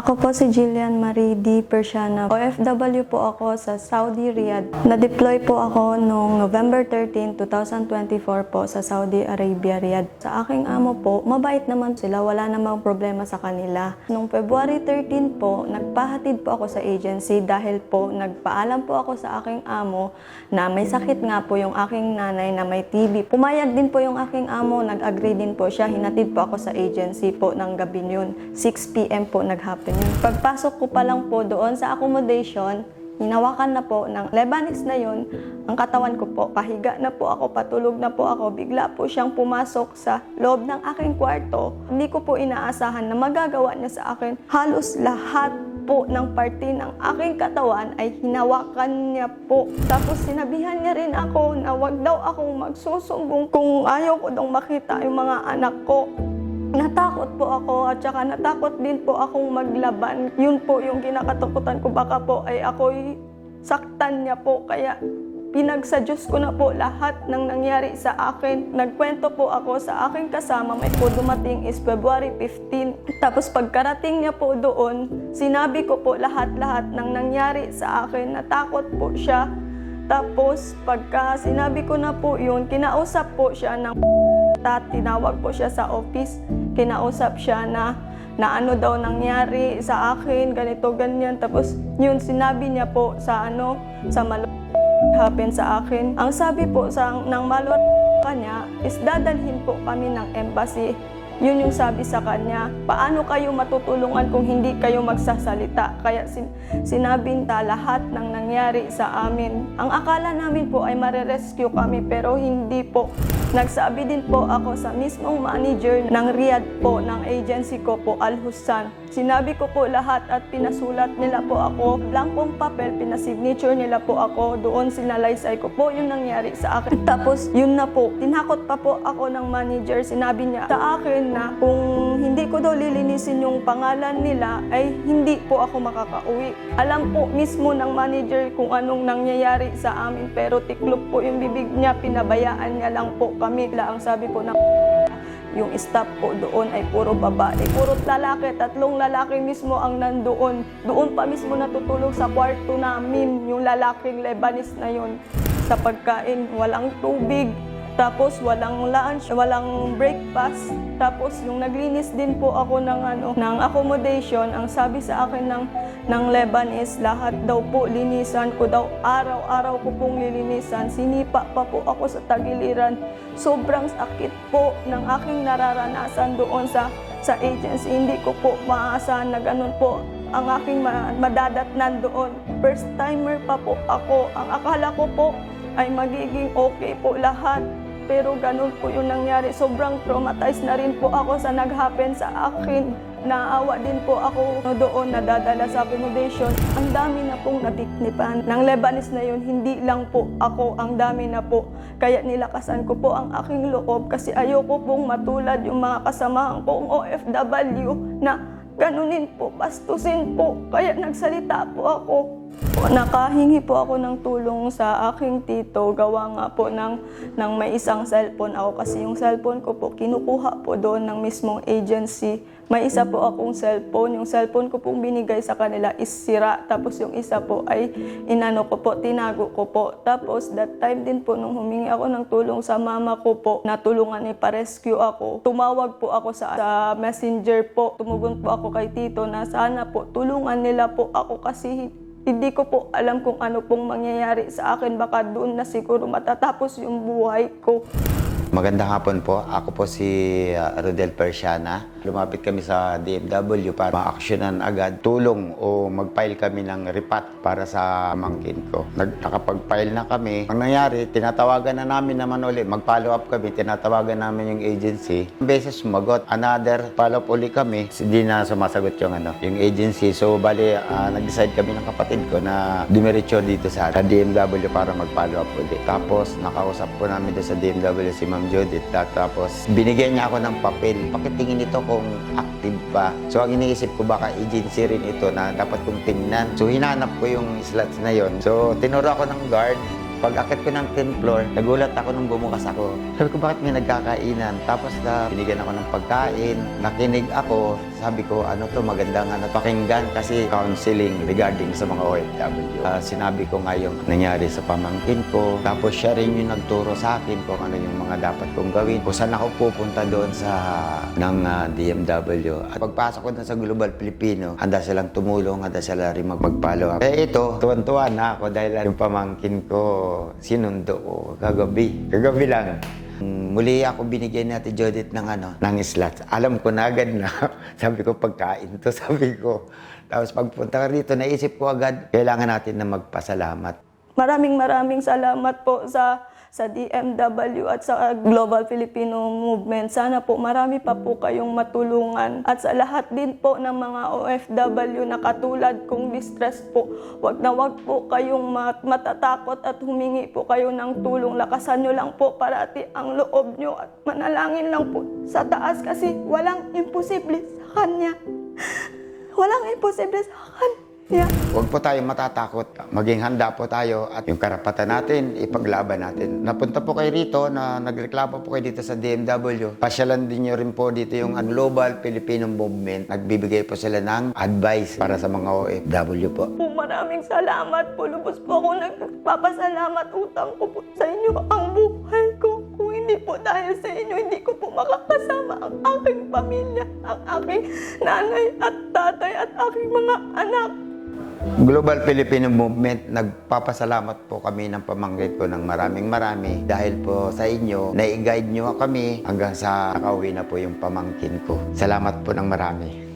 Ako po si Jillian Marie D. Persiana. OFW po ako sa Saudi Riyadh. Na-deploy po ako noong November 13, 2024 po sa Saudi Arabia, Riyadh. Sa aking amo po, mabait naman sila. Wala namang problema sa kanila. Noong February 13 po, nagpahatid po ako sa agency dahil po nagpaalam po ako sa aking amo na may sakit nga po yung aking nanay na may TB. Pumayag din po yung aking amo, nag-agree din po siya. Hinatid po ako sa agency po ng gabi yun. 6 p.m. po naghapon yun. Pagpasok ko pa lang po doon sa accommodation, hinawakan na po ng Lebanese na yun ang katawan ko po. Pahiga na po ako, patulog na po ako. Bigla po siyang pumasok sa loob ng aking kwarto. Hindi ko po inaasahan na magagawa niya sa akin. Halos lahat po ng parte ng aking katawan ay hinawakan niya po. Tapos sinabihan niya rin ako na wag daw akong magsusumbong kung ayaw ko daw makita yung mga anak ko. Natakot po ako at saka natakot din po akong maglaban. Yun po yung kinakatakutan ko, baka po ay ako'y saktan niya po. Kaya pinagsadyos ko na po lahat ng nangyari sa akin. Nagkwento po ako sa aking kasama. May po dumating is February 15. Tapos pagkarating niya po doon, sinabi ko po lahat-lahat ng nangyari sa akin. Natakot po siya. Tapos pagka sinabi ko na po yun, kinausap po siya ng tinawag po siya sa office, kinausap siya na ano daw nangyari sa akin, ganito, ganyan. Tapos yun, sinabi niya po sa happen sa akin. Ang sabi po ng kanya is dadalhin po kami ng embassy. Yun yung sabi sa kanya, paano kayo matutulungan kung hindi kayo magsasalita? Kaya sinabi nila lahat ng nangyari sa amin. Ang akala namin po ay marerescue kami pero hindi po. Nagsabi din po ako sa mismong manager ng Riyadh po, ng agency ko po, Al Hussan. Sinabi ko po lahat at pinasulat nila po ako. Blankong papel, pinasignature nila po ako. Doon sinalaysay ko po yung nangyari sa akin. Tapos yun na po, tinakot pa po ako ng manager. Sinabi niya sa akin na kung hindi ko daw lilinisin yung pangalan nila, ay hindi po ako makakauwi. Alam po mismo ng manager kung anong nangyayari sa amin, pero tiklop po yung bibig niya, pinabayaan niya lang po kami. Ang sabi po ng yung staff po doon ay puro babae, puro lalaki, 3 lalaki mismo ang nandoon. Doon pa mismo natutulog sa kwarto namin yung lalaking Lebanese na yun. Sa pagkain, walang tubig, tapos walang lunch, walang breakfast. Tapos yung naglinis din po ako ng accommodation. Ang sabi sa akin ng Lebanese, lahat daw po linisan ko daw. Araw-araw ko pong lilinisan. Sinipa pa po ako sa tagiliran. Sobrang sakit po ng aking nararanasan doon sa agency. Hindi ko po maaasahan na ganun po ang aking madadatnan doon. First timer pa po ako. Ang akala ko po ay magiging okay po lahat. Pero ganun po yung nangyari. Sobrang traumatized na rin po ako sa nag-happen sa akin. Naawa din po ako doon, nadadala sa accommodation. Ang dami na pong natiknipan. Ng Lebanese na yun, hindi lang po ako, ang dami na po. Kaya nilakasan ko po ang aking loob kasi ayoko pong matulad yung mga kasamahan kong OFW na ganunin po, bastusin po. Kaya nagsalita po ako. Nakahingi po ako ng tulong sa aking tito, gawa nga po ng may isang cellphone ako kasi yung cellphone ko po kinukuha po doon ng mismong agency. May isa po akong cellphone, yung cellphone ko pong binigay sa kanila is sira, tapos yung isa po ay tinago ko po. Tapos that time din po nung humingi ako ng tulong sa mama ko po, natulungan ni pa-rescue ako. Tumawag po ako sa messenger po, tumugon po ako kay tito na sana po tulungan nila po ako kasi hindi ko po alam kung ano pong mangyayari sa akin. Baka doon na siguro matatapos yung buhay ko. Magandang hapon po. Ako po si Rodel Persiana. Lumapit kami sa DMW para ma-actionan agad tulong o mag-file kami ng repat para sa pamangkin ko. Nakapag-file na kami. Ang nangyari, tinatawagan na namin naman ulit. Mag-follow up kami, tinatawagan namin yung agency. Ang beses sumagot, another follow up ulit kami. Hindi na sumasagot yung agency. So, bali, nag-decide kami ng kapatid ko na dumiretso dito sa DMW para mag-follow up ulit. Tapos, nakausap po namin doon sa DMW si Ma'am Judith. Tapos, binigyan niya ako ng papel. Pakitingin ito kung active pa. So, ang iniisip ko baka agency rin ito na dapat kong tingnan. So, hinanap ko yung slots na yon. So, tinuro ako ng guard. Pag akit ko ng 10th floor, nagulat ako nung bumukas ako. Sabi ko, bakit may nagkakainan? Tapos binigyan ako ng pagkain, nakinig ako. Sabi ko, ano to, magandang pakinggan kasi counseling regarding sa mga OFW. Sinabi ko nga yung nangyari sa pamangkin ko. Tapos siya rin yung nagturo sa akin kung ano yung mga dapat kong gawin. Kung saan ako pupunta doon sa DMW. At pagpasok ko doon sa Global Filipino, handa silang tumulong, handa sila rin mag-follow up. Ito, tuwan-tuwa na ako dahil yung pamangkin ko sinundo ko kagabi. Kagabi lang. Muli ako binigyan ni Ate Judith ng slots. Alam ko na agad na. Sabi ko, pagkain to, sabi ko. Tapos pagpunta ka rito, naisip ko agad, kailangan natin na magpasalamat. Maraming salamat po sa DMW at sa Global Filipino Movement. Sana po marami pa po kayong matulungan. At sa lahat din po ng mga OFW na katulad kong distress po, wag po kayong matatakot at humingi po kayo ng tulong. Lakasan nyo lang po parati ang loob nyo at manalangin lang po sa taas kasi walang imposible sa Kanya. Walang imposible sa Kanya. Huwag po tayo matatakot. Maging handa po tayo at yung karapatan natin, ipaglaban natin. Napunta po kayo rito, na nagreklamo po kayo dito sa DMW. Pasyalan din nyo rin po dito yung Global Filipino Movement. Nagbibigay po sila ng advice para sa mga OFW po. Maraming salamat po. Lubos po ako nagpapasalamat. Utang ko po sa inyo ang buhay ko. Kung hindi po dahil sa inyo, hindi ko po makakasama ang aking pamilya, ang aking nanay at tatay at aking mga anak. Global Filipino Movement, nagpapasalamat po kami ng pamangkin ko ng maraming dahil po sa inyo, nai-guide nyo kami hanggang sa nakauwi na po yung pamangkin ko. Salamat po ng marami.